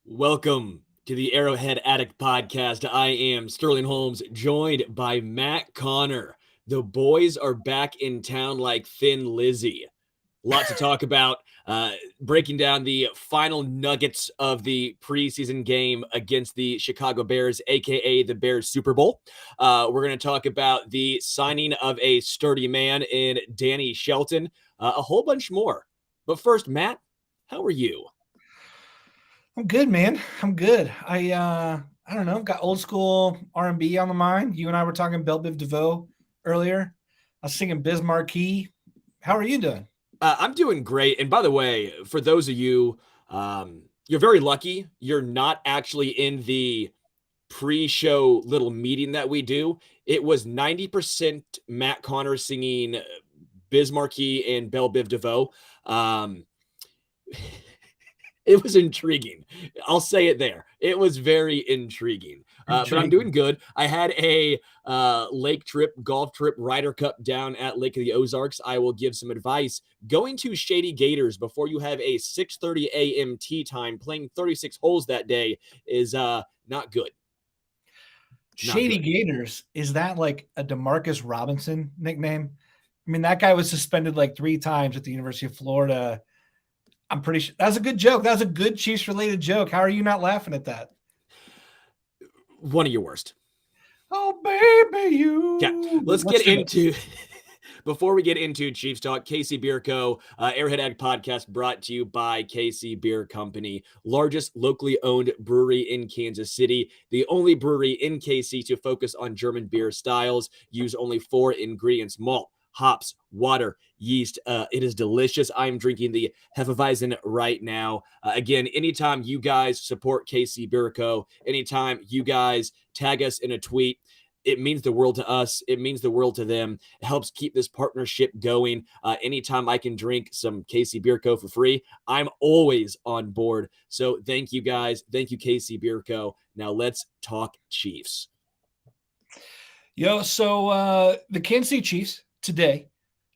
Welcome to the Arrowhead Addict podcast. I am Sterling Holmes, joined by Matt Conner. The boys are back in town like Thin Lizzy. A lot to talk about, breaking down the final nuggets of the preseason game against the Chicago Bears, a.k.a. the Bears Super Bowl. We're going to talk about the signing of a sturdy man in Danny Shelton, a whole bunch more. But first, Matt, how are you? I'm good, man. I'm good. I don't know, got old school R&B on the mind. You and I were talking Belle Biv DeVoe earlier. I was singing Biz Marquee. How are you doing? I'm doing great. And by the way, for those of you, you're very lucky. You're not actually in the pre-show little meeting that we do. It was 90% Matt Conner singing Biz Marquee and Belle Biv DeVoe. It was intriguing. I'll say it there. It was very intriguing. But I'm doing good. I had a golf trip, Ryder Cup down at Lake of the Ozarks. I will give some advice. Going to Shady Gators before you have a 6:30 a.m. tee time, playing 36 holes that day is not good. Shady Gators, is that like a DeMarcus Robinson nickname? I mean, that guy was suspended like 3 times at the University of Florida. I'm pretty sure that was a good joke. That was a good Chiefs related joke. How are you not laughing at that? One of your worst. Oh, baby, you. Yeah, let's get into before we get into Chiefs talk. KC Beer Co., Arrowhead Addict podcast brought to you by KC Beer Company, largest locally owned brewery in Kansas City, the only brewery in KC to focus on German beer styles. Use only 4 ingredients: malt, hops, water, yeast. It is delicious. I'm drinking the Hefeweizen right now. Again, anytime you guys support KC Beer Co., anytime you guys tag us in a tweet, it means the world to us. It means the world to them. It helps keep this partnership going. Anytime I can drink some KC Beer Co. for free, I'm always on board. So thank you guys. Thank you, KC Beer Co. Now let's talk Chiefs. So the Kansas City Chiefs today,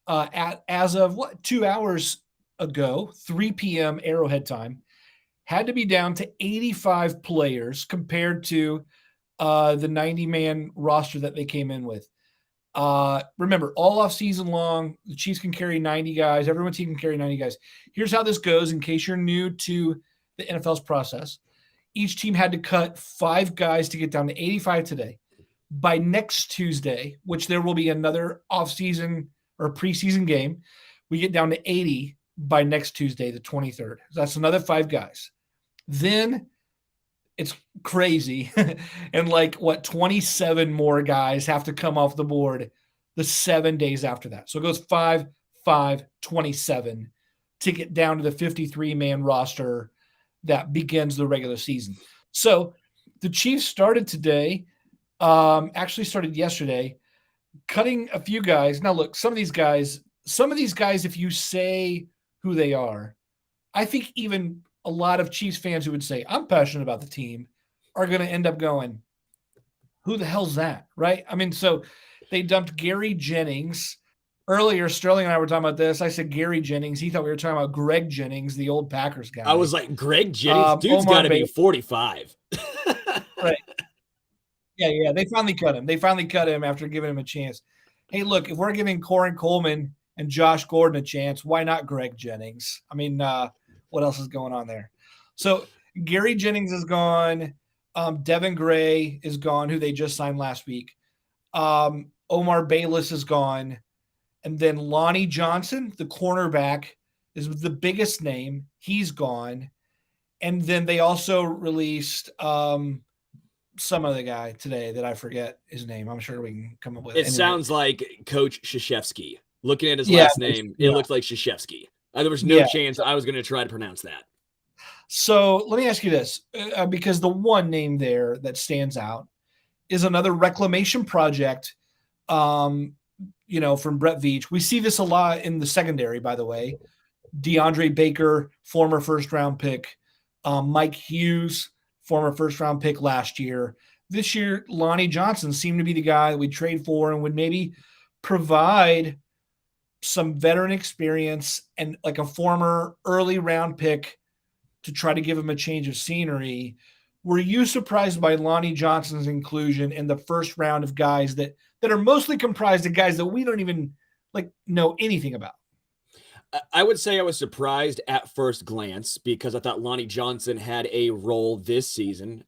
as of 2 hours ago, 3 p.m. Arrowhead time, had to be down to 85 players compared to the 90-man roster that they came in with. Remember, all off season long, the Chiefs can carry 90 guys. Everyone's team can carry 90 guys. Here's how this goes in case you're new to the NFL's process. Each team had to cut 5 guys to get down to 85 today. By next Tuesday, which there will be another off-season or preseason game, we get down to 80 by next Tuesday, the 23rd. That's another 5 guys. Then it's crazy. And 27 more guys have to come off the board the 7 days after that. So it goes 5, 5, 27 to get down to the 53-man roster that begins the regular season. So the Chiefs started today, actually started yesterday, cutting a few guys. Now, look, some of these guys, if you say who they are, I think even a lot of Chiefs fans who would say, I'm passionate about the team, are going to end up going, who the hell's that, right? I mean, so they dumped Gary Jennings. Earlier, Sterling and I were talking about this. I said Gary Jennings. He thought we were talking about Greg Jennings, the old Packers guy. I was like, Greg Jennings? Dude's got to be 45. Right. Yeah. They finally cut him after giving him a chance. Hey, look, if we're giving Corey Coleman and Josh Gordon a chance, why not Greg Jennings? I mean, what else is going on there? So Gary Jennings is gone. Devin Gray is gone, who they just signed last week. Omar Bayless is gone. And then Lonnie Johnson, the cornerback, is the biggest name. He's gone. And then they also released some other guy today that I forget his name. I'm sure we can come up with it. It sounds like Coach Krzyzewski. Looking at his last name, it looks like Krzyzewski. There was no chance I was going to try to pronounce that. So let me ask you this, because the one name there that stands out is another reclamation project, from Brett Veach. We see this a lot in the secondary, by the way. DeAndre Baker, former first-round pick. Mike Hughes, former first-round pick last year. This year, Lonnie Johnson seemed to be the guy that we'd trade for and would maybe provide some veteran experience and like a former early round pick to try to give him a change of scenery. Were you surprised by Lonnie Johnson's inclusion in the first round of guys that are mostly comprised of guys that we don't even know anything about? I would say I was surprised at first glance because I thought Lonnie Johnson had a role this season.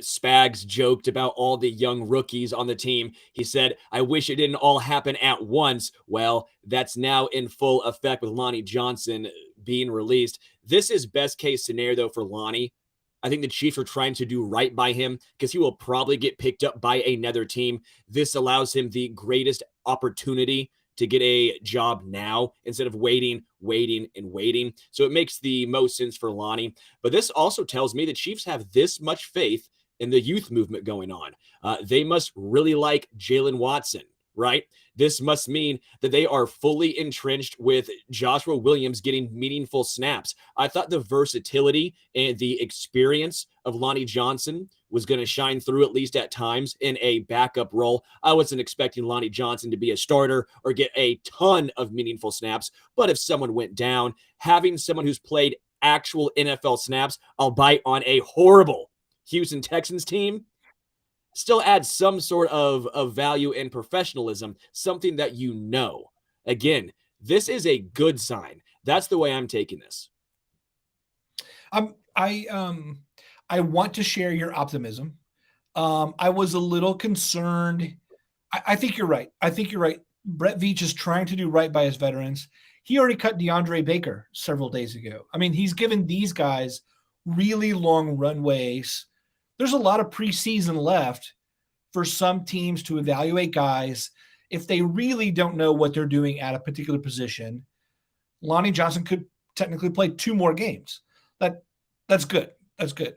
Spags joked about all the young rookies on the team. He said, I wish it didn't all happen at once. Well, that's now in full effect with Lonnie Johnson being released. This is best case scenario, though, for Lonnie. I think the Chiefs are trying to do right by him because he will probably get picked up by another team. This allows him the greatest opportunity to get a job now instead of waiting. So it makes the most sense for Lonnie. But this also tells me the Chiefs have this much faith in the youth movement going on. They must really like Jalen Watson, right? This must mean that they are fully entrenched with Joshua Williams getting meaningful snaps. I thought the versatility and the experience of Lonnie Johnson was going to shine through at least at times in a backup role. I wasn't expecting Lonnie Johnson to be a starter or get a ton of meaningful snaps, but if someone went down, having someone who's played actual NFL snaps, albeit on a horrible Houston Texans team, still adds some sort of value and professionalism, something that you know. Again, this is a good sign. That's the way I'm taking this. I want to share your optimism. I was a little concerned. I think you're right. Brett Veach is trying to do right by his veterans. He already cut DeAndre Baker several days ago. I mean, he's given these guys really long runways. There's a lot of preseason left for some teams to evaluate guys if they really don't know what they're doing at a particular position. Lonnie Johnson could technically play 2 more games. That's good. That's good.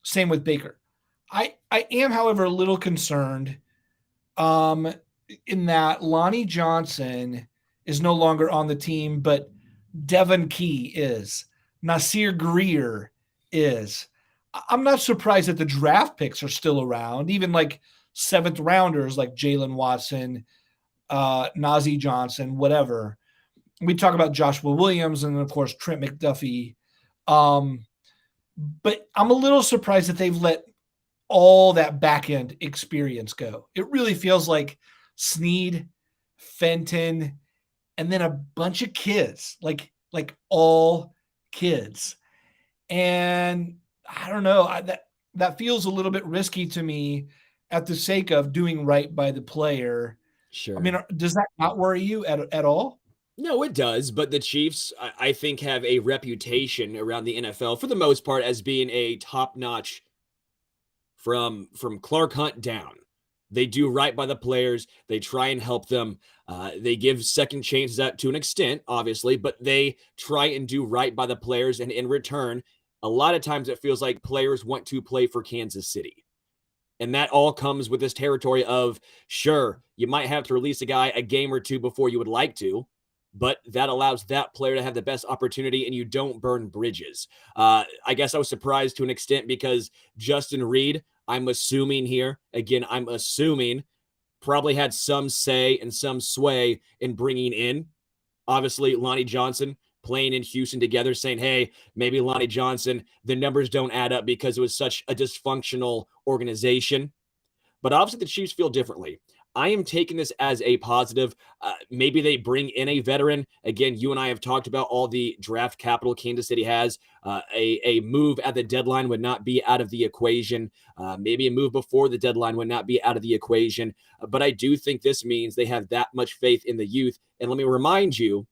Same with Baker. I am, however, a little concerned in that Lonnie Johnson is no longer on the team, but Devin Key is. Nasir Greer is. I'm not surprised that the draft picks are still around, even like 7th rounders like Jalen Watson, Najee Johnson, whatever. We talk about Joshua Williams and, of course, Trent McDuffie. But I'm a little surprised that they've let all that back-end experience go. It really feels like Snead, Fenton, and then a bunch of kids, like all kids. And I don't know, that feels a little bit risky to me at the sake of doing right by the player. Sure. I mean, does that not worry you at all? No, it does, but the Chiefs, I think, have a reputation around the NFL for the most part as being a top-notch from Clark Hunt down. They do right by the players. They try and help them. They give second chances out to an extent, obviously, but they try and do right by the players. And in return, a lot of times it feels like players want to play for Kansas City. And that all comes with this territory of, sure, you might have to release a guy a game or two before you would like to, but that allows that player to have the best opportunity and you don't burn bridges. I guess I was surprised to an extent because Justin Reed, I'm assuming here, again, probably had some say and some sway in bringing in, obviously, Lonnie Johnson, playing in Houston together, saying, hey, maybe Lonnie Johnson, the numbers don't add up because it was such a dysfunctional organization. But obviously the Chiefs feel differently. I am taking this as a positive. Maybe they bring in a veteran. Again, you and I have talked about all the draft capital Kansas City has. A move at the deadline would not be out of the equation. Maybe a move before the deadline would not be out of the equation. But I do think this means they have that much faith in the youth. And let me remind you,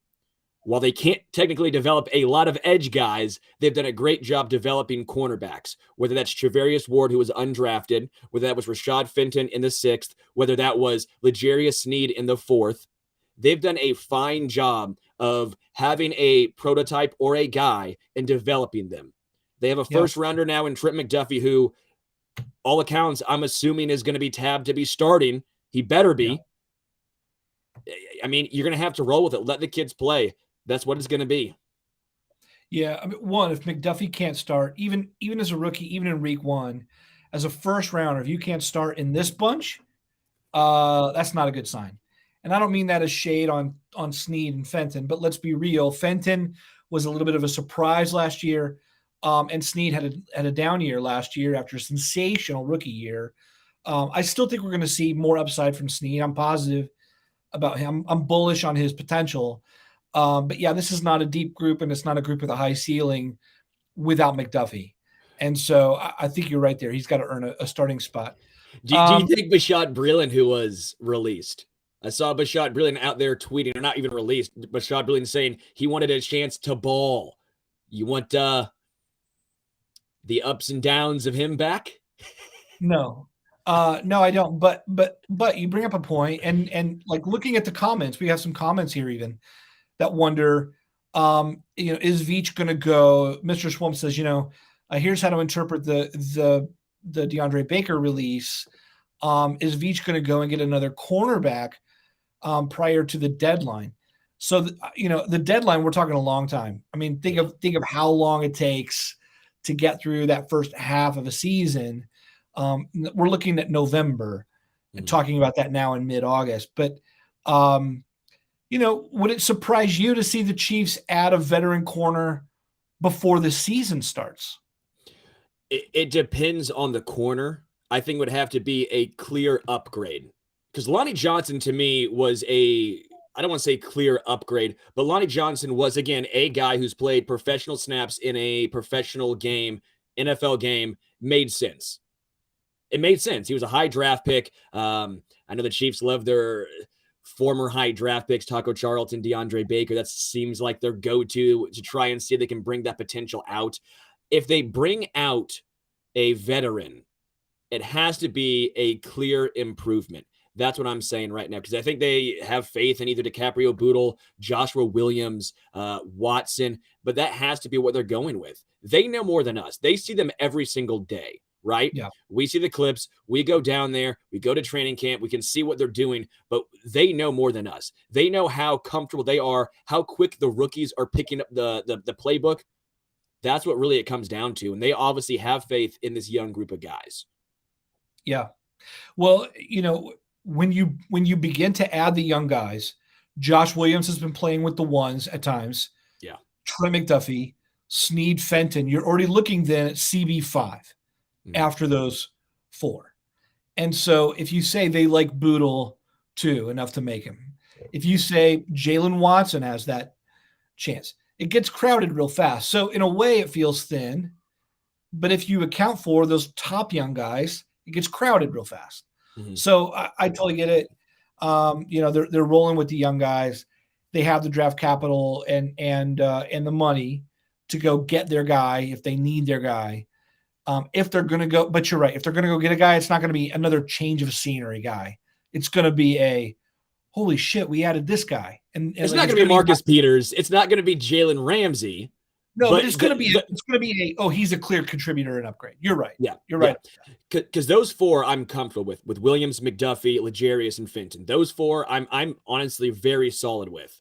while they can't technically develop a lot of edge guys, they've done a great job developing cornerbacks, whether that's Trevarius Ward, who was undrafted, whether that was Rashad Fenton in the 6th, whether that was L'Jarius Sneed in the 4th. They've done a fine job of having a prototype or a guy and developing them. They have a first rounder now in Trent McDuffie, who, all accounts, I'm assuming is going to be tabbed to be starting. He better be. Yeah. I mean, you're going to have to roll with it. Let the kids play. That's what it's going to be. Yeah, I mean, one, if McDuffie can't start, even as a rookie, even in week 1, as a first rounder, if you can't start in this bunch, that's not a good sign. And I don't mean that as shade on Snead and Fenton, but let's be real. Fenton was a little bit of a surprise last year. And Snead had a down year last year after a sensational rookie year. I still think we're going to see more upside from Snead. I'm positive about him. I'm bullish on his potential. But yeah, this is not a deep group, and it's not a group with a high ceiling without McDuffie. And so I think you're right there. He's got to earn a starting spot. Do you think Bashad Breeland, who was released, I saw Bashad Breeland out there tweeting, or not even released, Bashad Breeland saying he wanted a chance to ball. You want the ups and downs of him back? No. No, I don't. But you bring up a point, and like looking at the comments, we have some comments here even that wonder, is Veach going to go? Mr. Swamp says, here's how to interpret the DeAndre Baker release. Is Veach going to go and get another cornerback prior to the deadline? So, the deadline, we're talking a long time. I mean, think of how long it takes to get through that first half of a season. We're looking at November and talking about that now in mid-August. But, would it surprise you to see the Chiefs add a veteran corner before the season starts? It depends on the corner. I think it would have to be a clear upgrade, because Lonnie Johnson to me was I don't want to say clear upgrade, but Lonnie Johnson was, again, a guy who's played professional snaps in a professional game, NFL game, made sense. It made sense. He was a high draft pick. I know the Chiefs love their former high draft picks, Taco Charlton, DeAndre Baker. That seems like their go-to to try and see if they can bring that potential out. If they bring out a veteran, it has to be a clear improvement. That's what I'm saying right now, because I think they have faith in either DiCaprio Bootle, Joshua Williams, Watson, but that has to be what they're going with. They know more than us. They see them every single day, right? Yeah. We see the clips. We go down there. We go to training camp. We can see what they're doing, but they know more than us. They know how comfortable they are, how quick the rookies are picking up the playbook. That's what really it comes down to, and they obviously have faith in this young group of guys. Yeah. Well, when you begin to add the young guys, Josh Williams has been playing with the ones at times. Yeah. Trey McDuffie, Snead, Fenton. You're already looking then at CB5 after those four. And so if you say they like Bootle too, enough to make him, if you say Jalen Watson has that chance, it gets crowded real fast. So in a way, it feels thin. But if you account for those top young guys, it gets crowded real fast. Mm-hmm. So I totally get it. They're rolling with the young guys. They have the draft capital and the money to go get their guy if they need their guy. If they're going to go, but you're right. If they're going to go get a guy, it's not going to be another change of scenery guy. It's going to be a holy shit, we added this guy. And it's not going to be Marcus Peters. It's not going to be Jalen Ramsey. No, but it's going to be he's a clear contributor and upgrade. You're right. Yeah, you're right. Because those four I'm comfortable with Williams, McDuffie, L'Jarius, and Fenton. Those four I'm honestly very solid with.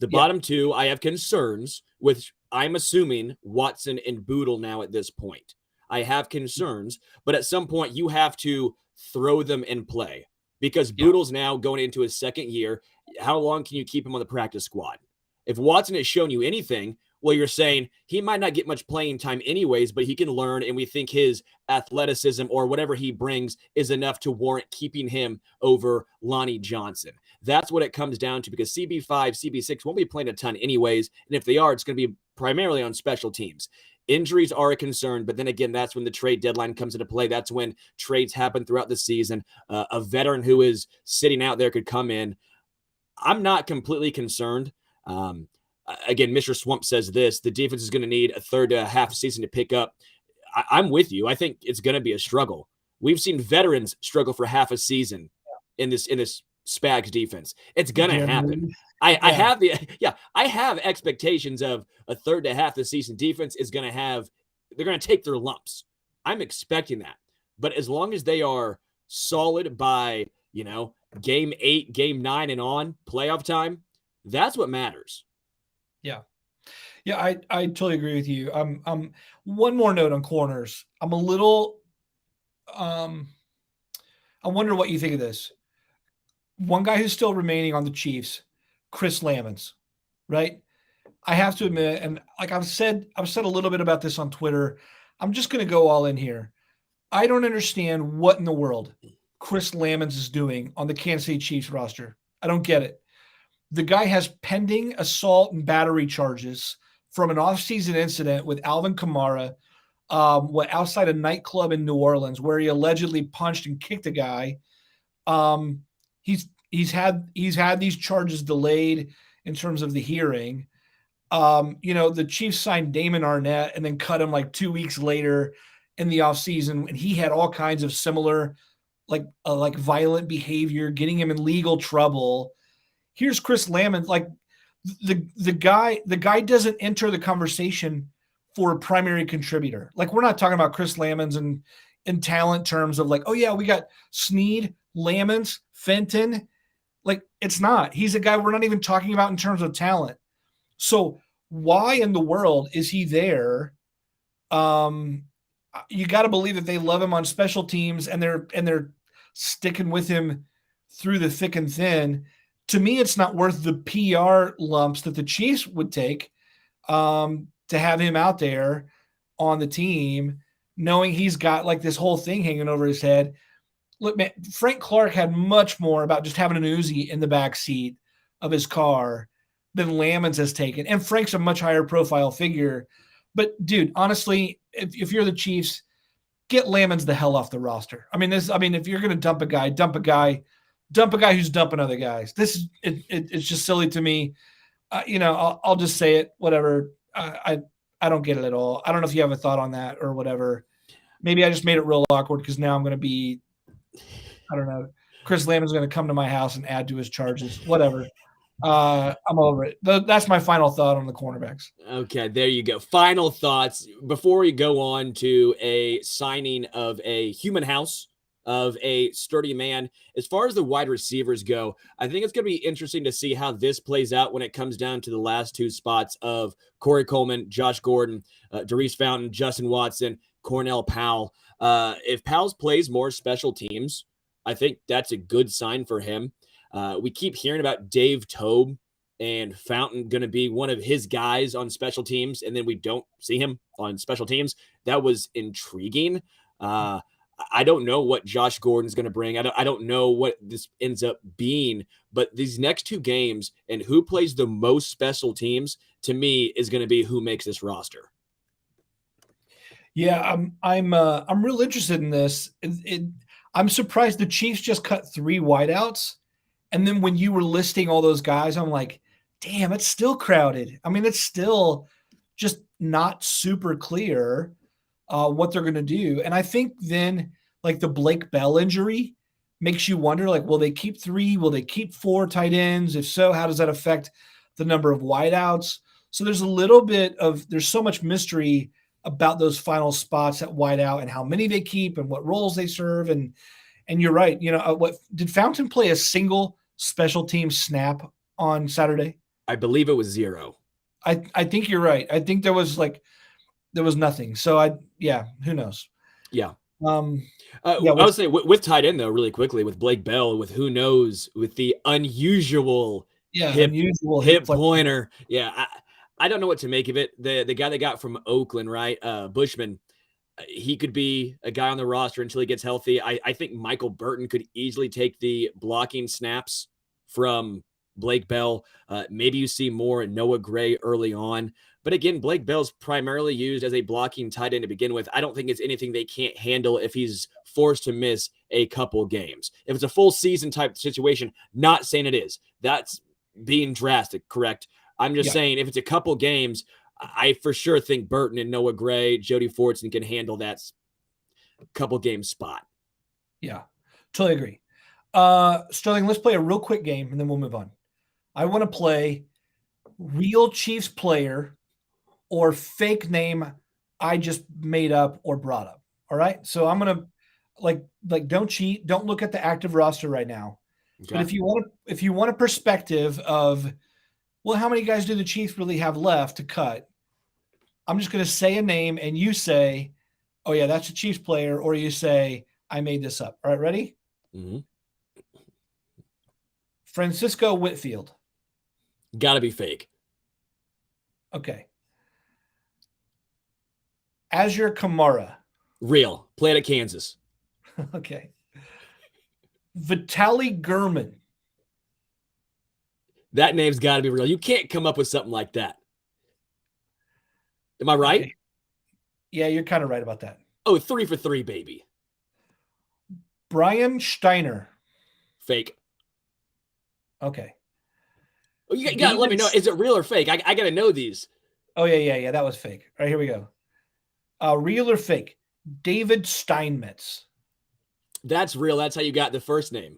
The bottom two I have concerns with. I'm assuming Watson and Bootle now at this point. I have concerns, but at some point you have to throw them in play, because Bootle's now going into his second year. How long can you keep him on the practice squad? If Watson has shown you anything, well, you're saying he might not get much playing time anyways, but he can learn, and we think his athleticism or whatever he brings is enough to warrant keeping him over Lonnie Johnson. That's what it comes down to, because CB5, CB6 won't be playing a ton anyways, and if they are, it's going to be primarily on special teams. Injuries are a concern, but then again, that's when the trade deadline comes into play. That's when trades happen throughout the season. A veteran who is sitting out there could come in. I'm not completely concerned. Again, Mr. Swamp says this: the defense is going to need a third to a half season to pick up. I'm with you. I think it's going to be a struggle. We've seen veterans struggle for half a season in this Spags defense. It's going to happen. I have expectations of a third to half the season defense is going to have. They're going to take their lumps. I'm expecting that. But as long as they are solid by game 8, game 9, and on playoff time, that's what matters. Yeah, I totally agree with you. One more note on corners. I'm a little I wonder what you think of this. One guy who's still remaining on the Chiefs, Chris Lamons, right? I have to admit, and like I've said a little bit about this on Twitter. I'm just going to go all in here. I don't understand what in the world Chris Lamons is doing on the Kansas City Chiefs roster. I don't get it. The guy has pending assault and battery charges from an offseason incident with Alvin Kamara, outside a nightclub in New Orleans where he allegedly punched and kicked a guy. Um, he's had these charges delayed in terms of the hearing. The Chiefs signed Damon Arnett and then cut him like 2 weeks later in the offseason, and he had all kinds of similar like violent behavior, getting him in legal trouble. Here's Chris Lamont, like the guy doesn't enter the conversation for a primary contributor. Like, we're not talking about Chris Lamons in talent terms of like, oh yeah, we got Snead, Lamons, Fenton. Like, it's not. He's a guy we're not even talking about in terms of talent. So why in the world is he there? You got to believe that they love him on special teams and they're sticking with him through the thick and thin. To me, it's not worth the PR lumps that the Chiefs would take to have him out there on the team, knowing he's got like this whole thing hanging over his head. Look, man, Frank Clark had much more about just having an Uzi in the back seat of his car than Lamons has taken. And Frank's a much higher profile figure. But dude, honestly, if you're the Chiefs, get Lamons the hell off the roster. If you're going to dump a guy who's dumping other guys. It's just silly to me. I'll just say it, whatever. I don't get it at all. I don't know if you have a thought on that or whatever. Maybe I just made it real awkward because now I'm going to be, I don't know. Chris Lamons is going to come to my house and add to his charges. Whatever. I'm over it. That's my final thought on the cornerbacks. Okay, there you go. Final thoughts before we go on to a signing of a human house, of a sturdy man. As far as the wide receivers go, I think it's going to be interesting to see how this plays out when it comes down to the last two spots of Corey Coleman, Josh Gordon, Darius Fountain, Justin Watson, Cornell Powell. If Powell plays more special teams, I think that's a good sign for him. We keep hearing about Dave Tobe and Fountain going to be one of his guys on special teams, and then we don't see him on special teams. That was intriguing. I don't know what Josh Gordon's going to bring. I don't know what this ends up being, but these next two games and who plays the most special teams, to me, is going to be who makes this roster. Yeah, I'm real interested in this. I'm surprised the Chiefs just cut 3 wideouts. And then when you were listing all those guys, I'm like, damn, it's still crowded. I mean, it's still just not super clear what they're going to do. And I think then, like, the Blake Bell injury makes you wonder, like, will they keep 3? Will they keep 4 tight ends? If so, how does that affect the number of wideouts? So there's there's so much mystery about those final spots at wideout and how many they keep and what roles they serve. And you're right. What did Fountain play a single special team snap on Saturday? I believe it was 0. I think you're right. I think there was nothing. So who knows? Yeah. I would say with tight end though, really quickly with Blake Bell, with who knows, with the unusual hip pointer. Yeah. I don't know what to make of it. The guy they got from Oakland, right? Bushman, he could be a guy on the roster until he gets healthy. I think Michael Burton could easily take the blocking snaps from Blake Bell. Maybe you see more Noah Gray early on. But again, Blake Bell's primarily used as a blocking tight end to begin with. I don't think it's anything they can't handle if he's forced to miss a couple games. If it's a full season type situation, not saying it is. That's being drastic, correct? I'm just saying if it's a couple games, I for sure think Burton and Noah Gray, Jody Fortson can handle that couple game spot. Yeah, totally agree. Sterling, let's play a real quick game and then we'll move on. I want to play real Chiefs player or fake name I just made up or brought up. All right. So I'm going to like don't cheat. Don't look at the active roster right now. Okay. But if you want a perspective of, well, how many guys do the Chiefs really have left to cut? I'm just going to say a name and you say, oh yeah, that's a Chiefs player. Or you say, I made this up. All right. Ready? Mm-hmm. Francisco Whitfield. Gotta be fake. Okay. Azure Kamara. Real. Played at Kansas. Okay. Vitaly Gurman. That name's got to be real. You can't come up with something like that. Am I right? Okay. Yeah, you're kind of right about that. Oh, 3 for 3, baby. Brian Steiner. Fake. Okay. Oh, you got to let me know. Is it real or fake? I got to know these. Oh, yeah. That was fake. All right, here we go. Real or fake? David Steinmetz. That's real. That's how you got the first name.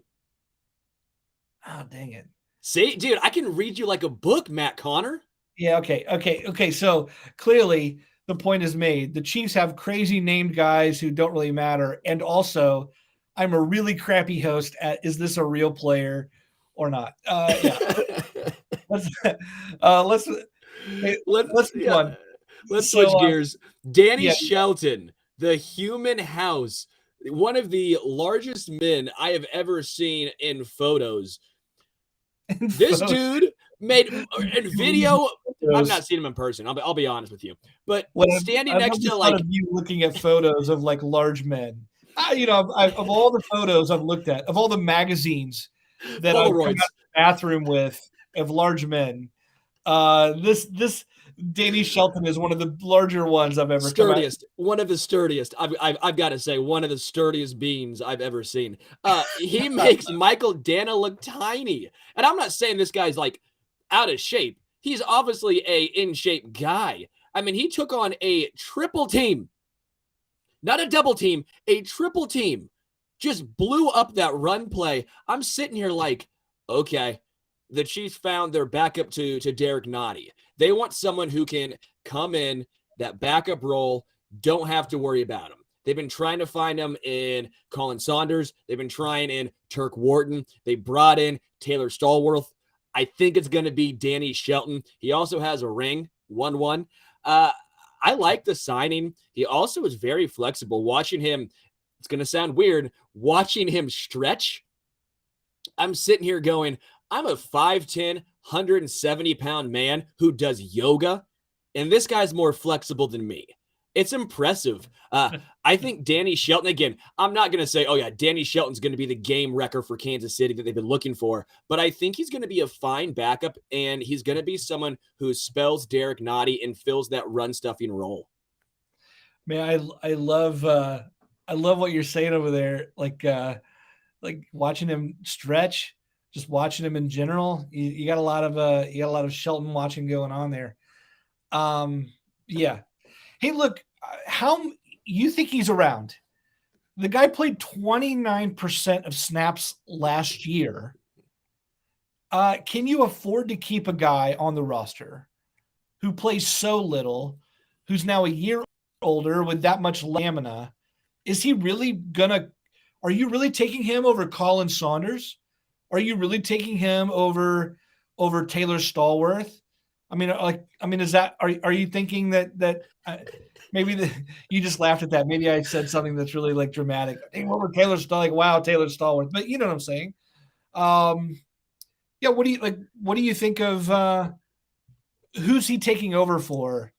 Oh, dang it. See, dude, I can read you like a book, Matt Conner. Yeah, okay. So clearly the point is made. The Chiefs have crazy named guys who don't really matter. And also, I'm a really crappy host at is this a real player or not? Yeah. Let's move on. Let's switch gears. Danny Shelton, the human house, one of the largest men I have ever seen in photos. This dude made in video. I've not seen him in person. I'll be honest with you. But standing next to like you looking at photos of like large men. Of all the photos I've looked at, of all the magazines that I've come out of the bathroom with of large men, this Danny Shelton is one of the larger ones I've ever sturdiest. One of the sturdiest. I've got to say, one of the sturdiest beings I've ever seen. He makes Michael Dana look tiny, and I'm not saying this guy's like out of shape. He's obviously a in shape guy. I mean, he took on a triple team, not a double team, a triple team. Just blew up that run play. I'm sitting here like, okay, the Chiefs found their backup to Derek Nottie. They want someone who can come in that backup role, don't have to worry about him. They've been trying to find him in Colin Saunders. They've been trying in Turk Wharton. They brought in Taylor Stallworth. I think it's going to be Danny Shelton. He also has a ring, 1-1. I like the signing. He also is very flexible. Watching him, it's going to sound weird, watching him stretch, I'm sitting here going, I'm a 5'10", 170-pound man who does yoga, and this guy's more flexible than me. It's impressive. I think Danny Shelton, again, I'm not going to say, oh, yeah, Danny Shelton's going to be the game wrecker for Kansas City that they've been looking for, but I think he's going to be a fine backup, and he's going to be someone who spells Derek Nottie and fills that run-stuffing role. Man, I love what you're saying over there, like watching him stretch. Just watching him in general, you got a lot of Shelton watching going on there. Yeah. Hey, look, how you think he's around? The guy played 29% of snaps last year. Can you afford to keep a guy on the roster who plays so little, who's now a year older with that much lamina? Is he really gonna? Are you really taking him over Colin Saunders? Are you really taking him over Taylor Stallworth? Is that are you thinking that maybe you just laughed at that? Maybe I said something that's really like dramatic. Over Taylor Stallworth, like wow, Taylor Stallworth. But you know what I'm saying? Yeah. What do you think of who's he taking over for,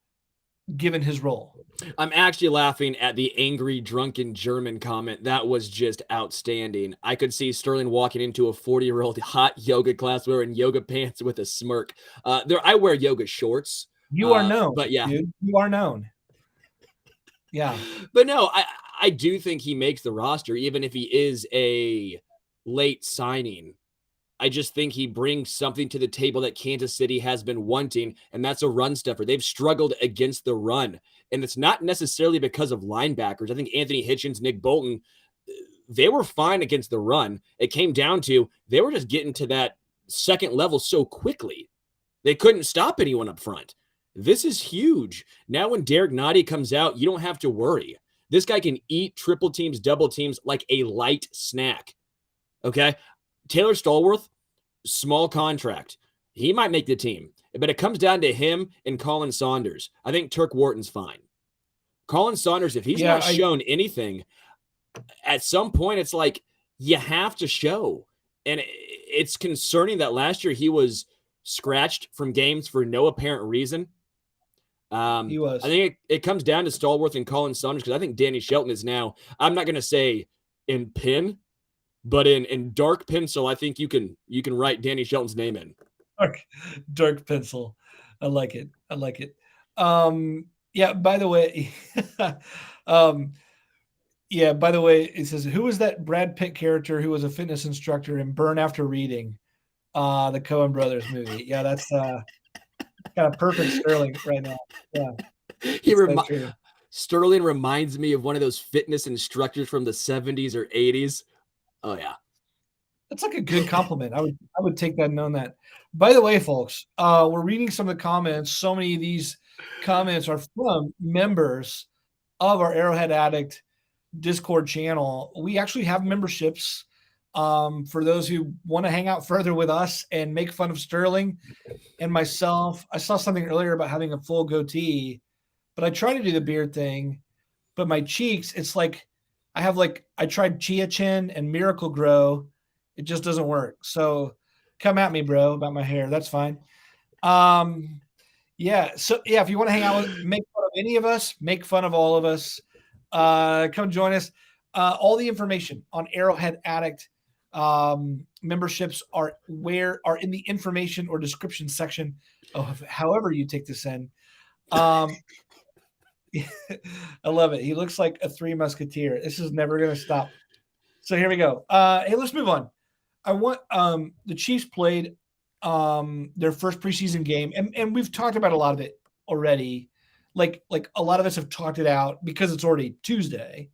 given his role? I'm actually laughing at the angry, drunken German comment. That was just outstanding. I could see Sterling walking into a 40-year-old hot yoga class wearing yoga pants with a smirk. I wear yoga shorts. You are known, but yeah, dude. You are known. Yeah, but no, I do think he makes the roster, even if he is a late signing. I just think he brings something to the table that Kansas City has been wanting, and that's a run stuffer. They've struggled against the run, and it's not necessarily because of linebackers. I think Anthony Hitchens, Nick Bolton, they were fine against the run. It came down to they were just getting to that second level so quickly. They couldn't stop anyone up front. This is huge. Now when Derek Nottie comes out, you don't have to worry. This guy can eat triple teams, double teams like a light snack. Okay? Taylor Stallworth, small contract. He might make the team, but it comes down to him and Colin Saunders. I think Turk Wharton's fine. Colin Saunders, if he's not shown anything, at some point it's like you have to show. And it's concerning that last year he was scratched from games for no apparent reason. He I was. think it comes down to Stallworth and Colin Saunders because I think Danny Shelton is now, I'm not going to say in pin, but in dark pencil, I think you can write Danny Shelton's name in. Dark, dark pencil. I like it. I like it. Yeah, by the way, um, yeah, by the way, it says, who was that Brad Pitt character who was a fitness instructor in Burn After Reading? The Coen Brothers movie. Yeah, that's kind of perfect Sterling right now. Yeah, He that's so remi- true. Sterling reminds me of one of those fitness instructors from the 70s or 80s. Oh yeah. That's like a good compliment. I would take that and own that. By the way, folks, we're reading some of the comments. So many of these comments are from members of our Arrowhead Addict Discord channel. We actually have memberships for those who want to hang out further with us and make fun of Sterling and myself. I saw something earlier about having a full goatee, but I try to do the beard thing. But my cheeks, it's like I tried Chia Chin and Miracle Grow. It just doesn't work. So come at me, bro, about my hair. That's fine. Yeah. So yeah, if you want to hang out with, make fun of any of us, make fun of all of us, come join us. All the information on Arrowhead Addict memberships are in the information or description section of however you take this in. Um, I love it. He looks like a Three Musketeer. This is never going to stop. So here we go. Hey, let's move on. I want the Chiefs played their first preseason game, and we've talked about a lot of it already. Like a lot of us have talked it out because it's already Tuesday.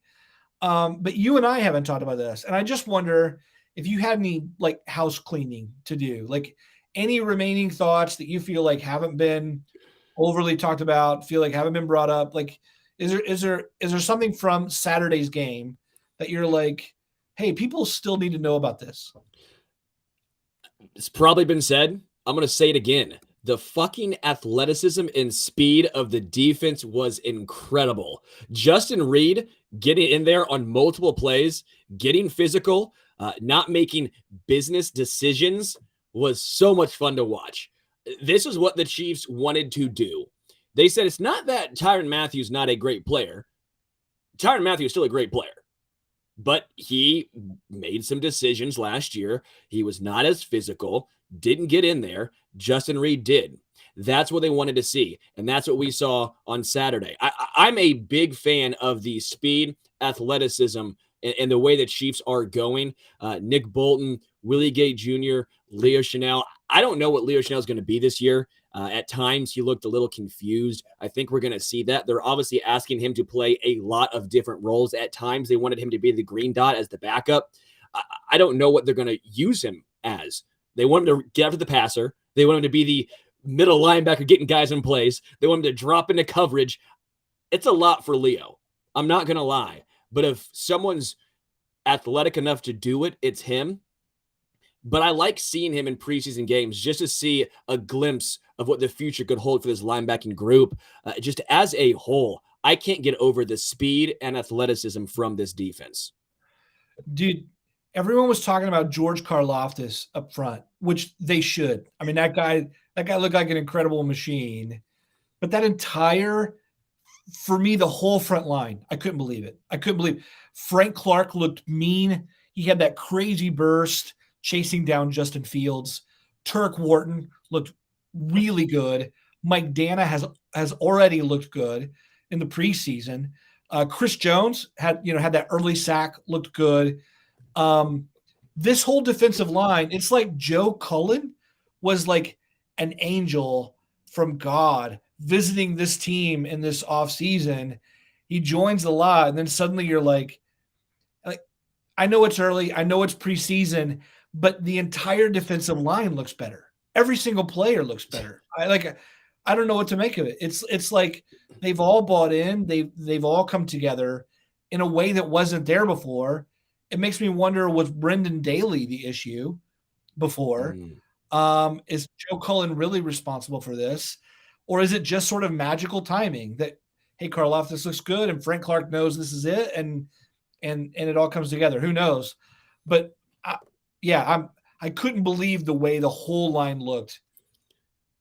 But you and I haven't talked about this, and I just wonder if you had any like house cleaning to do, like any remaining thoughts that you feel like haven't been overly talked about, feel like haven't been brought up. Like, is there something from Saturday's game that you're like, hey, people still need to know about this? It's probably been said. I'm going to say it again. The fucking athleticism and speed of the defense was incredible. Justin Reed getting in there on multiple plays, getting physical, not making business decisions was so much fun to watch. This is what the Chiefs wanted to do. They said it's not that Tyrann Mathieu not a great player. Tyrann Mathieu is still a great player. But he made some decisions last year. He was not as physical, didn't get in there. Justin Reed did. That's what they wanted to see. And that's what we saw on Saturday. I'm a big fan of the speed, athleticism, and the way the Chiefs are going. Nick Bolton, Willie Gay Jr., Leo Chanel. I don't know what Leo Chanel is going to be this year. At times, he looked a little confused. I think we're going to see that. They're obviously asking him to play a lot of different roles. At times, they wanted him to be the green dot as the backup. I don't know what they're going to use him as. They want him to get after the passer. They want him to be the middle linebacker getting guys in place. They want him to drop into coverage. It's a lot for Leo. I'm not going to lie. But if someone's athletic enough to do it, it's him. But I like seeing him in preseason games just to see a glimpse of what the future could hold for this linebacking group. Just as a whole, I can't get over the speed and athleticism from this defense. Dude, everyone was talking about George Karlaftis up front, which they should. I mean, that guy looked like an incredible machine. But that entire, for me, the whole front line, I couldn't believe it. I couldn't believe it. Frank Clark looked mean. He had that crazy burst chasing down Justin Fields. Turk Wharton looked really good. Mike Dana has already looked good in the preseason. Chris Jones had that early sack, looked good. This whole defensive line, it's like Joe Cullen was like an angel from God visiting this team in this offseason. He joins the lot, and then suddenly you're like, I know it's early, I know it's preseason, but the entire defensive line looks better. Every single player looks better. I don't know what to make of it. It's like they've all bought in, they've all come together in a way that wasn't there before. It makes me wonder, was Brendan Daly the issue before? Is Joe Cullen really responsible for this? Or is it just sort of magical timing that, hey, Karlaftis looks good and Frank Clark knows this is it, and it all comes together? Who knows? But I couldn't believe the way the whole line looked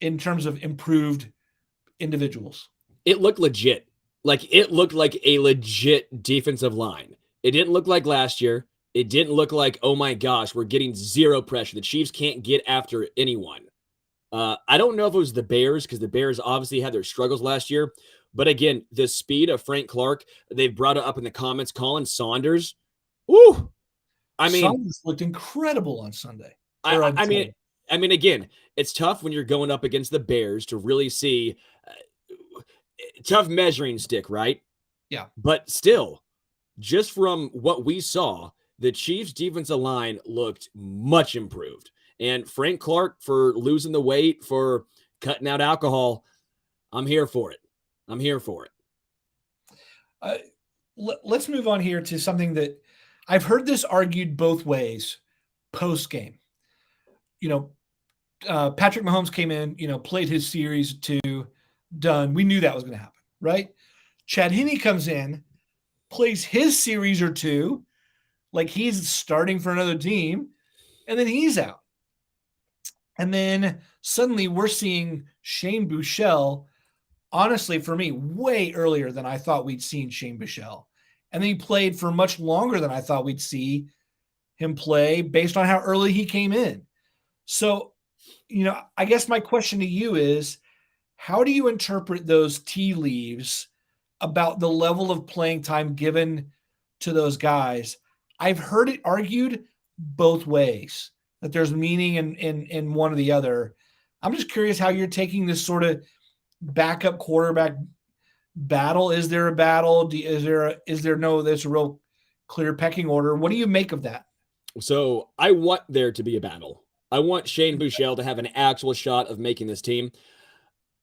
in terms of improved individuals. It looked legit. Like it looked like a legit defensive line. It didn't look like last year. It didn't look like, oh my gosh, we're getting zero pressure. The Chiefs can't get after anyone. I don't know if it was the Bears because the Bears obviously had their struggles last year. But again, the speed of Frank Clark, they've brought it up in the comments. Colin Saunders, woo! I mean, Saunders looked incredible on Sunday. I mean, again, it's tough when you're going up against the Bears to really see tough measuring stick, right? Yeah. But still, just from what we saw, the Chiefs' defensive line looked much improved. And Frank Clark for losing the weight, for cutting out alcohol, I'm here for it. I'm here for it. Let's move on here to something that I've heard this argued both ways post game. Patrick Mahomes came in, played his series 2, done. We knew that was going to happen, right? Chad Henne comes in, plays his series or 2, like he's starting for another team, and then he's out. And then suddenly we're seeing Shane Buechele, honestly, for me, way earlier than I thought we'd seen Shane Buechele. And then he played for much longer than I thought we'd see him play based on how early he came in. So, I guess my question to you is, how do you interpret those tea leaves about the level of playing time given to those guys? I've heard it argued both ways, that there's meaning in one or the other. I'm just curious how you're taking this sort of backup quarterback battle. Is there a battle? There's a real clear pecking order? What do you make of that? So I want there to be a battle. I want Shane Buechele to have an actual shot of making this team.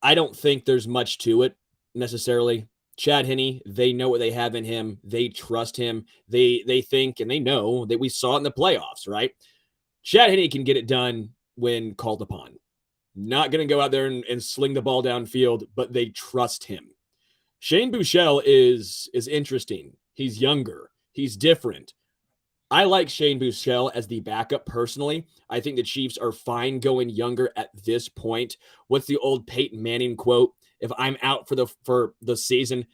I don't think there's much to it necessarily. Chad Henne, they know what they have in him. They trust him. They think and they know that we saw it in the playoffs, right? Chad Henne can get it done when called upon. Not going to go out there and sling the ball downfield, but they trust him. Shane Buechele is interesting. He's younger. He's different. I like Shane Buechele as the backup personally. I think the Chiefs are fine going younger at this point. What's the old Peyton Manning quote? If I'm out for the season,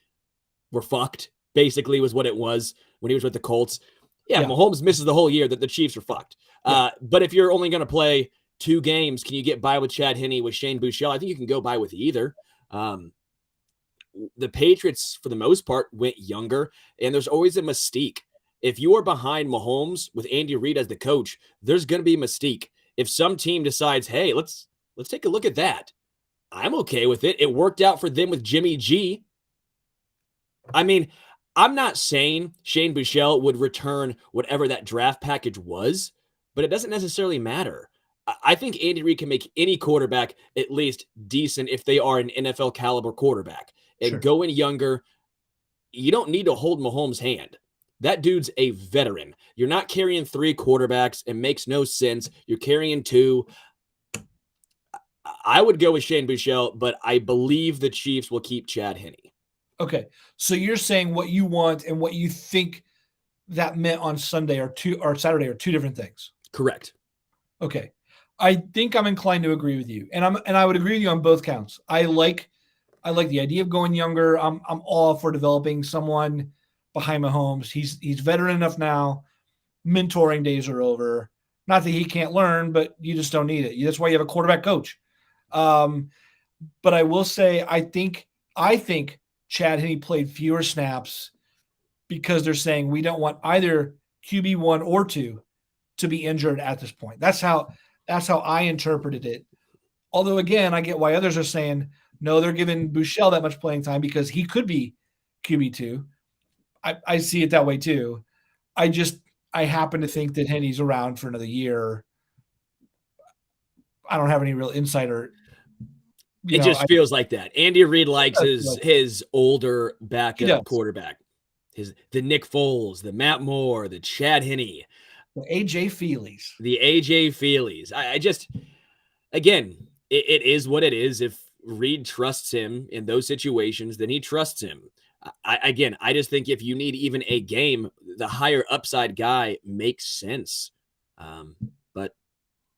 we're fucked. Basically was what it was when he was with the Colts. Yeah, Mahomes misses the whole year, that the Chiefs are fucked. Yeah. But if you're only going to play 2 games, can you get by with Chad Henne, with Shane Buechele? I think you can go by with either. The Patriots, for the most part, went younger, and there's always a mystique. If you are behind Mahomes with Andy Reid as the coach, there's going to be mystique. If some team decides, hey, let's take a look at that, I'm okay with it. It worked out for them with Jimmy G. I mean, I'm not saying Shane Buechele would return whatever that draft package was, but it doesn't necessarily matter. I think Andy Reid can make any quarterback at least decent if they are an NFL caliber quarterback. And Sure. Going younger, you don't need to hold Mahomes' hand. That dude's a veteran. You're not carrying 3 quarterbacks. It makes no sense. You're carrying 2. I would go with Shane Buechele, but I believe the Chiefs will keep Chad Henne. Okay. So you're saying what you want and what you think that meant on Sunday or Saturday are 2 different things. Correct. Okay. I think I'm inclined to agree with you. And I would agree with you on both counts. I like the idea of going younger. I'm all for developing someone behind Mahomes. He's veteran enough now. Mentoring days are over. Not that he can't learn, but you just don't need it. That's why you have a quarterback coach. But I will say, I think Chad Henne played fewer snaps because they're saying we don't want either QB1 or 2 to be injured at this point. That's how I interpreted it. Although, again, I get why others are saying, no, they're giving Buechele that much playing time because he could be QB2. I see it that way too. I happen to think that Henne's around for another year. I don't have any real insight or it just feels like that. Andy Reid likes his older backup quarterback. The Nick Foles, the Matt Moore, the Chad Henne. The AJ Feelys. The AJ Feelys. I just, again, it is what it is. If Reid trusts him in those situations, then he trusts him. I just think if you need even a game, the higher upside guy makes sense. But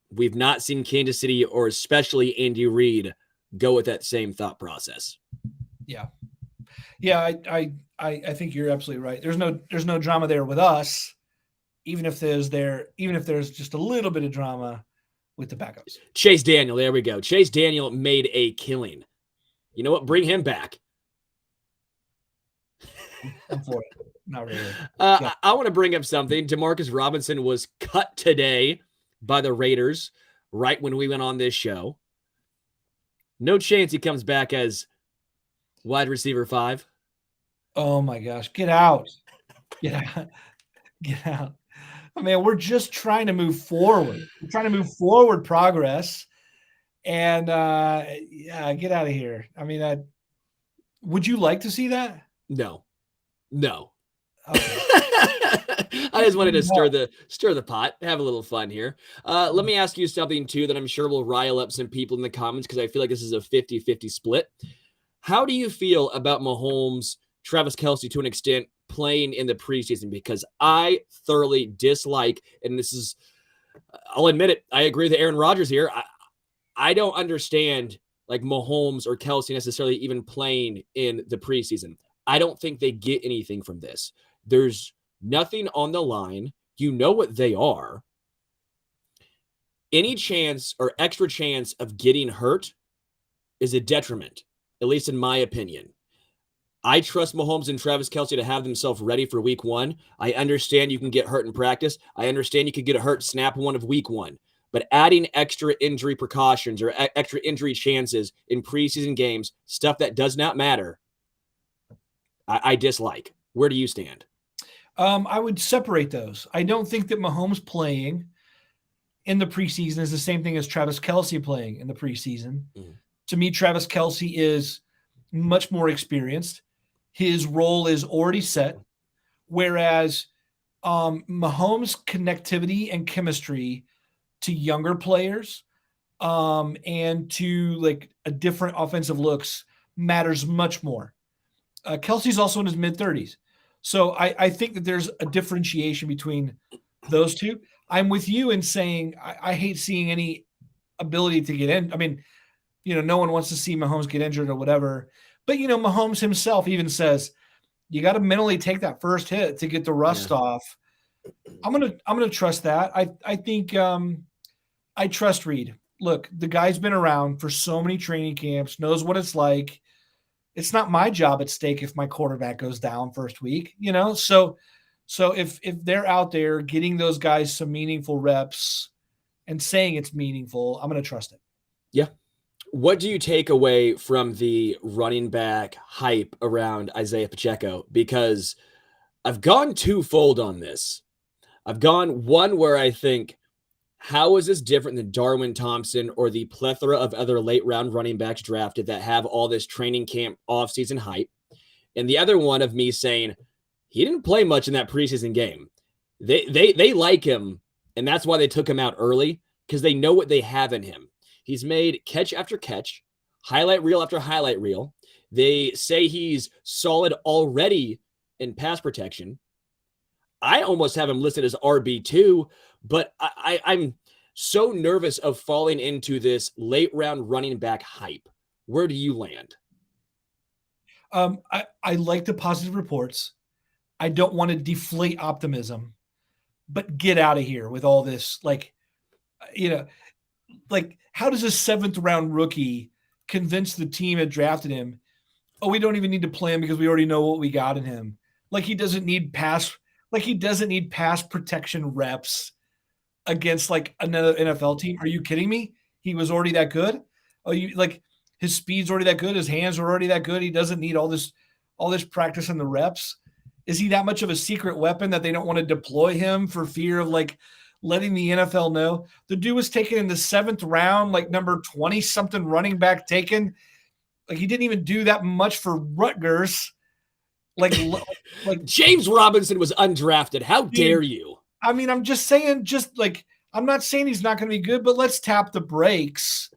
we've not seen Kansas City or especially Andy Reid go with that same thought process. Yeah. Yeah, I think you're absolutely right. There's no drama there with us, even if there's just a little bit of drama with the backups. Chase Daniel, there we go. Chase Daniel made a killing. You know what? Bring him back. I'm for it. Not really. I want to bring up something. Demarcus Robinson was cut today by the Raiders right when we went on this show. No chance he comes back as wide receiver 5. Oh my gosh. Get out. Get out. Get out. I mean, we're just trying to move forward. We're trying to move forward progress. And yeah, get out of here. I mean, would you like to see that? No. Okay. I just wanted to stir the pot, have a little fun here. Let me ask you something too that I'm sure will rile up some people in the comments because I feel like this is a 50-50 split. How do you feel about Mahomes, Travis Kelce to an extent playing in the preseason? Because I thoroughly dislike, and this is, I'll admit it, I agree with Aaron Rodgers here. I don't understand like Mahomes or Kelce necessarily even playing in the preseason. I don't think they get anything from this. There's nothing on the line. You know what they are. Any chance or extra chance of getting hurt is a detriment, at least in my opinion. I trust Mahomes and Travis Kelce to have themselves ready for week 1. I understand you can get hurt in practice. I understand you could get hurt snap 1 of week 1. But adding extra injury precautions or extra injury chances in preseason games, stuff that does not matter, I dislike. Where do you stand? I would separate those. I don't think that Mahomes playing in the preseason is the same thing as Travis Kelce playing in the preseason. Mm. To me, Travis Kelce is much more experienced. His role is already set, whereas Mahomes' connectivity and chemistry to younger players and to like a different offensive looks matters much more. Kelce's also in his mid-30s. So I think that there's a differentiation between those two. I'm with you in saying I hate seeing any ability to get in. I mean, no one wants to see Mahomes get injured or whatever. But, Mahomes himself even says, you got to mentally take that first hit to get the rust off. I'm gonna trust that. I think I trust Reed. Look, the guy's been around for so many training camps, knows what it's like. It's not my job at stake if my quarterback goes down first week, So if they're out there getting those guys some meaningful reps and saying it's meaningful, I'm going to trust it. Yeah. What do you take away from the running back hype around Isaiah Pacheco? Because I've gone twofold on this. I've gone one where I think, how is this different than Darwin Thompson or the plethora of other late round running backs drafted that have all this training camp offseason hype? And the other one of me saying, he didn't play much in that preseason game. They like him, and that's why they took him out early, because they know what they have in him. He's made catch after catch, highlight reel after highlight reel. They say he's solid already in pass protection. I almost have him listed as RB2, but I'm so nervous of falling into this late round running back hype. Where do you land? I like the positive reports. I don't want to deflate optimism, but get out of here with all this. Like how does a 7th round rookie convince the team that drafted him, oh, we don't even need to play him because we already know what we got in him. Like he doesn't need pass protection reps against like another NFL team. Are you kidding me? He was already that good. Oh, his speed's already that good. His hands are already that good. He doesn't need all this practice and the reps. Is he that much of a secret weapon that they don't want to deploy him for fear of like letting the NFL know? The dude was taken in the 7th round, like number 20 something running back taken. Like he didn't even do that much for Rutgers. Like James Robinson was undrafted. How dare you? I mean, I'm just saying, I'm not saying he's not going to be good, but let's tap the brakes.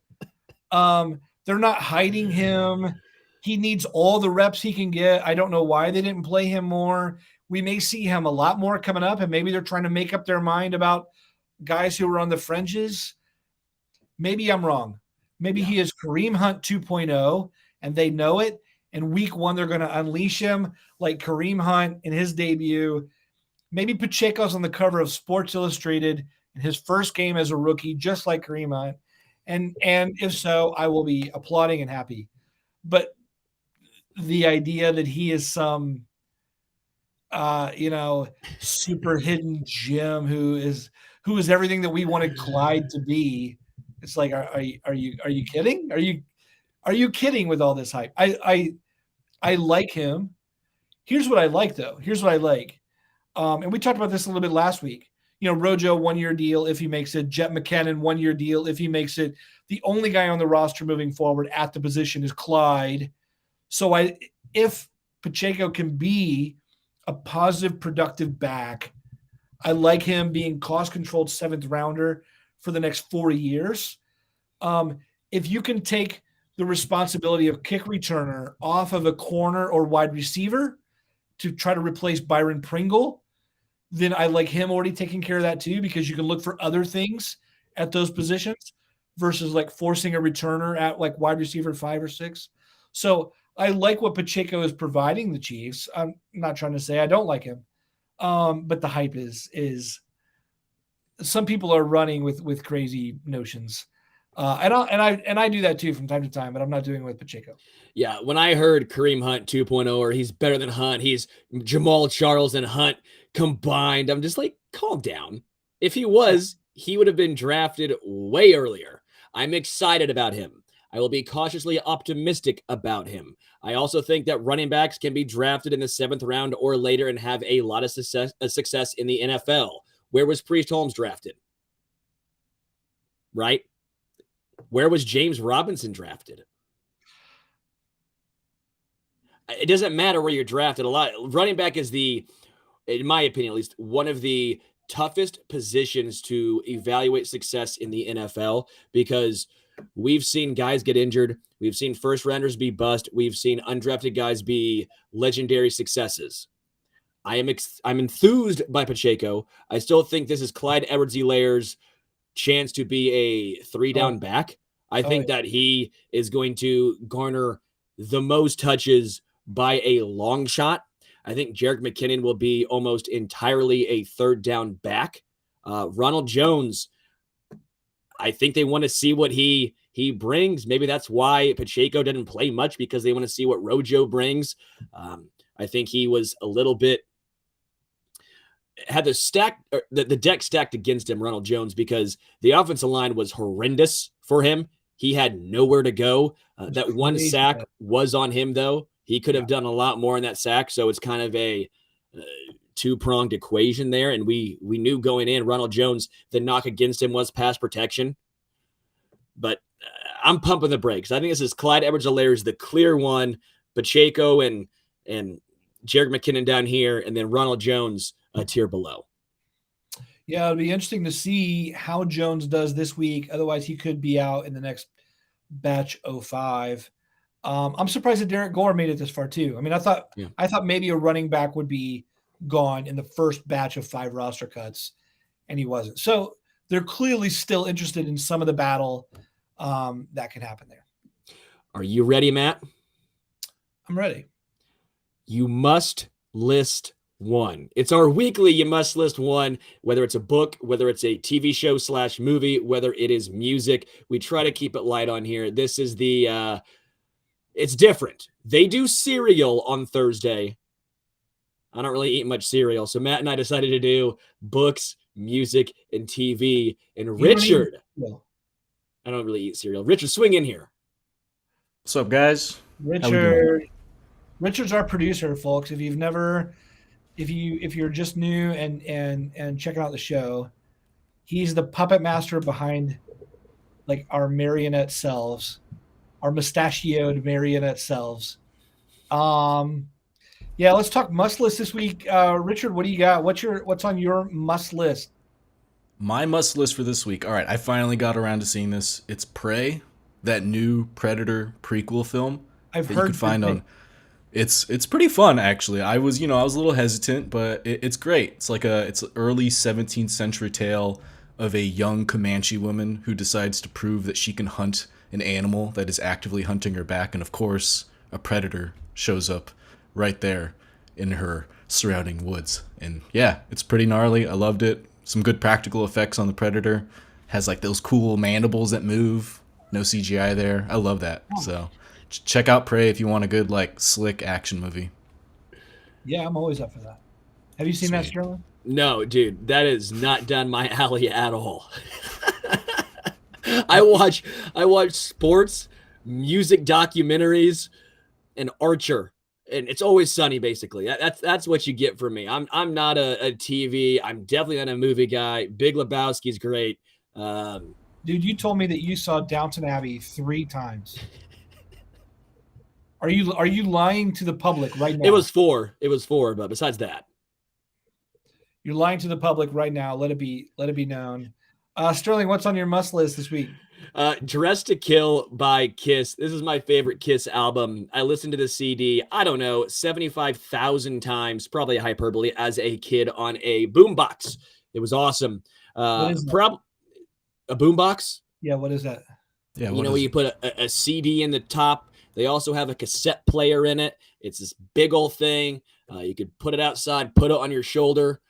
They're not hiding him. He needs all the reps he can get. I don't know why they didn't play him more. We may see him a lot more coming up, and maybe they're trying to make up their mind about guys who are on the fringes. Maybe I'm wrong. Maybe he is Kareem Hunt 2.0, and they know it, And week 1, they're going to unleash him like Kareem Hunt in his debut. Maybe Pacheco's on the cover of Sports Illustrated in his first game as a rookie, just like Kareem Hunt. And if so, I will be applauding and happy. But the idea that he is some, super hidden gem who is everything that we wanted Clyde to be, it's like, are you kidding? Are you kidding with all this hype? I like him. Here's what I like, though. Here's what I like. And we talked about this a little bit last week. Rojo, 1-year deal if he makes it. Jet McKinnon, 1-year deal if he makes it. The only guy on the roster moving forward at the position is Clyde. So if Pacheco can be a positive, productive back, I like him being cost-controlled 7th rounder for the next 4 years. If you can take the responsibility of kick returner off of a corner or wide receiver to try to replace Byron Pringle, then I like him already taking care of that too, because you can look for other things at those positions versus like forcing a returner at like wide receiver 5 or 6. So I like what Pacheco is providing the Chiefs. I'm not trying to say I don't like him. But the hype is some people are running with crazy notions. And I do that too from time to time, but I'm not doing it with Pacheco. Yeah, when I heard Kareem Hunt 2.0, or he's better than Hunt, he's Jamal Charles and Hunt combined, I'm just like, calm down. If he was, he would have been drafted way earlier. I'm excited about him. I will be cautiously optimistic about him. I also think that running backs can be drafted in the 7th round or later and have a lot of success in the NFL. Where was Priest Holmes drafted? Right? Where was James Robinson drafted? It doesn't matter where you're drafted. Running back is in my opinion at least, one of the toughest positions to evaluate success in the NFL, because we've seen guys get injured. We've seen first rounders be bust. We've seen undrafted guys be legendary successes. I'm enthused by Pacheco. I still think this is Clyde Edwards-Helaire's chance to be a 3-down back. I think that he is going to garner the most touches by a long shot. I think Jerick McKinnon will be almost entirely a 3rd-down back. Ronald Jones, I think they want to see what he brings. Maybe that's why Pacheco didn't play much, because they want to see what Rojo brings. I think he was a little bit had the deck stacked against him, Ronald Jones, because the offensive line was horrendous for him. He had nowhere to go. That one sack was on him, though. He could have done a lot more in that sack, so it's kind of a two-pronged equation there, and we knew going in, Ronald Jones, the knock against him was pass protection. But I'm pumping the brakes. I think this is Clyde Edwards-Helaire is the clear one, Pacheco and Jerick McKinnon down here, and then Ronald Jones a tier below. Yeah, it'll be interesting to see how Jones does this week. Otherwise, he could be out in the next batch 05. I'm surprised that Derek Gore made it this far too. I mean, I thought maybe a running back would be gone in the first batch of 5 roster cuts, and he wasn't. So they're clearly still interested in some of the battle that can happen there. Are you ready, Matt? I'm ready. You must list one. It's our weekly you must list one, whether it's a book, whether it's a TV show / movie, whether it is music. We try to keep it light on here. This is it's different. They do cereal on Thursday. I don't really eat much cereal, so Matt and I decided to do books, music, and TV. And Richard, I don't really eat cereal. Richard, swing in here. What's up, guys? Richard's our producer, folks. If you're just new and checking out the show, he's the puppet master behind like our marionette selves, our mustachioed marionette selves. Yeah, let's talk must list this week. Richard, what do you got? What's on your must list? My must list for this week. All right, I finally got around to seeing this. It's Prey, that new Predator prequel film. I've heard you could find on. It's pretty fun, actually. I was a little hesitant, but it's great. It's like it's an early 17th century tale of a young Comanche woman who decides to prove that she can hunt an animal that is actively hunting her back. And of course, a predator shows up right there in her surrounding woods. And yeah, it's pretty gnarly. I loved it. Some good practical effects on the predator. Has like those cool mandibles that move. No CGI there. I love that. So check out Prey if you want a good like slick action movie. Yeah, I'm always up for that. Have you seen that, Sterling? No, dude, that is not down my alley at all. I watch sports, music documentaries, and Archer, and it's always Sunny. Basically, that's what you get from me. I'm not a TV. I'm definitely not a movie guy. Big Lebowski's great. Dude, you told me that you saw Downton Abbey 3 times. Are you lying to the public right now? It was 4, but besides that, you're lying to the public right now. Let it be known. Sterling, what's on your must list this week? Dressed to Kill by Kiss. This is my favorite Kiss album. I listened to the CD, I don't know, 75,000 times, probably a hyperbole, as a kid on a boombox. It was awesome. What is a boombox? Yeah, what is that? Yeah, where you put a CD in the top. They also have a cassette player in it. It's this big old thing. You could put it outside, put it on your shoulder.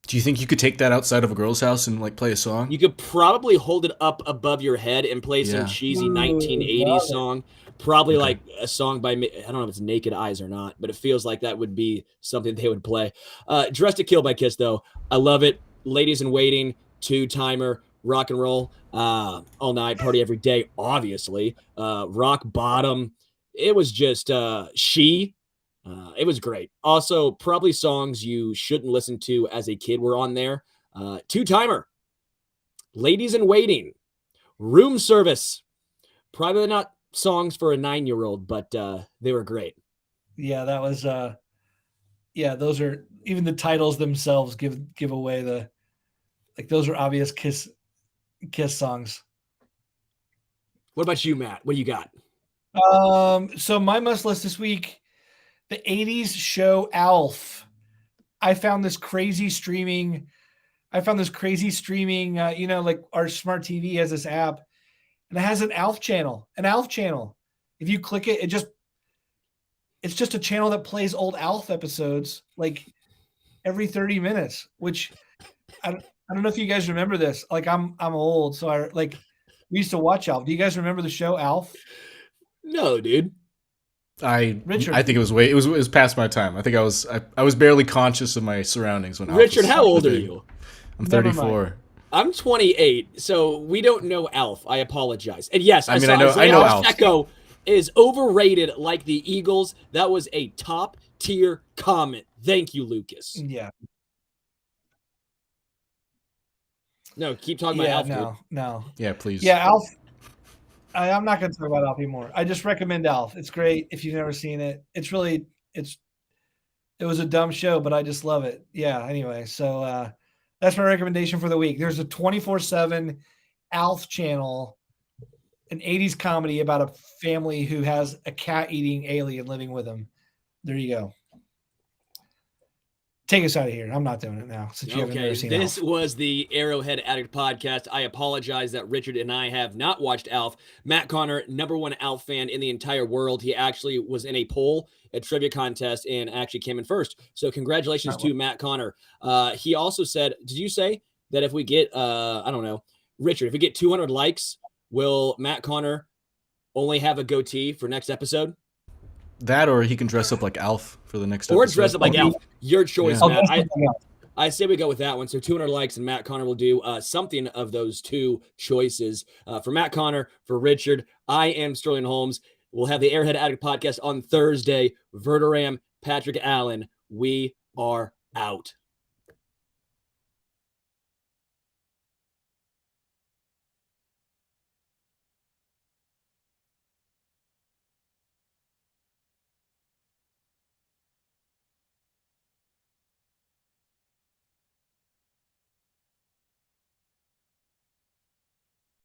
Do you think you could take that outside of a girl's house and like play a song? You could probably hold it up above your head and play some cheesy 1980s song. Probably like a song by, I don't know if it's Naked Eyes or not, but it feels like that would be something they would play. Dressed to Kill by Kiss, though. I love it. Ladies in Waiting, 2-timer, rock and roll, all night, party every day, obviously. Rock Bottom. It was just it was great. Also, probably songs you shouldn't listen to as a kid were on there. 2-timer, Ladies in Waiting, Room Service. Probably not songs for a 9-year-old, but they were great. Yeah, that was those are, even the titles themselves give away the, like, those are obvious Kiss songs. What about you, Matt? What do you got? So my must list this week, the 80s show Alf. I found this crazy streaming, like our smart TV has this app, and it has an Alf channel. If you click it, it's just a channel that plays old Alf episodes like every 30 minutes, which I don't know if you guys remember this. Like I'm old, so we used to watch Alf. Do you guys remember the show Alf? No, dude. Richard. I think it was past my time. I think I was barely conscious of my surroundings when Richard, Alf was how old are you? I'm 34. I'm 28, so we don't know Alf. I apologize. And yes, I know Alf. Pacheco is overrated like the Eagles. That was a top tier comment. Thank you, Lucas. Yeah. No, keep talking about Alf. No. Yeah, please. Yeah, Alf. I'm not going to talk about Alf anymore. I just recommend Alf. It's great if you've never seen it. It was a dumb show, but I just love it. Yeah. Anyway, so that's my recommendation for the week. There's a 24/7 Alf channel, an 80s comedy about a family who has a cat-eating alien living with them. There you go. Take us out of here. I'm not doing it now since you haven't ever seen Alf. This was the Arrowhead Addict podcast. I apologize that Richard and I have not watched Alf. Matt Conner, #1 Alf fan in the entire world. He actually was in a poll at trivia contest and actually came in first. So congratulations to Matt Conner. He also said, did you say that if we get, I don't know, Richard, if we get 200 likes, will Matt Conner only have a goatee for next episode? That, or he can dress up like Alf for the next episode. Or dress up like Alf. Your choice, Yeah. Matt. I say we go with that one. So 200 likes, and Matt Conner will do something of those two choices. For Matt Conner, for Richard, I am Sterling Holmes. We'll have the Arrowhead Addict podcast on Thursday. Verderam, Patrick Allen, we are out.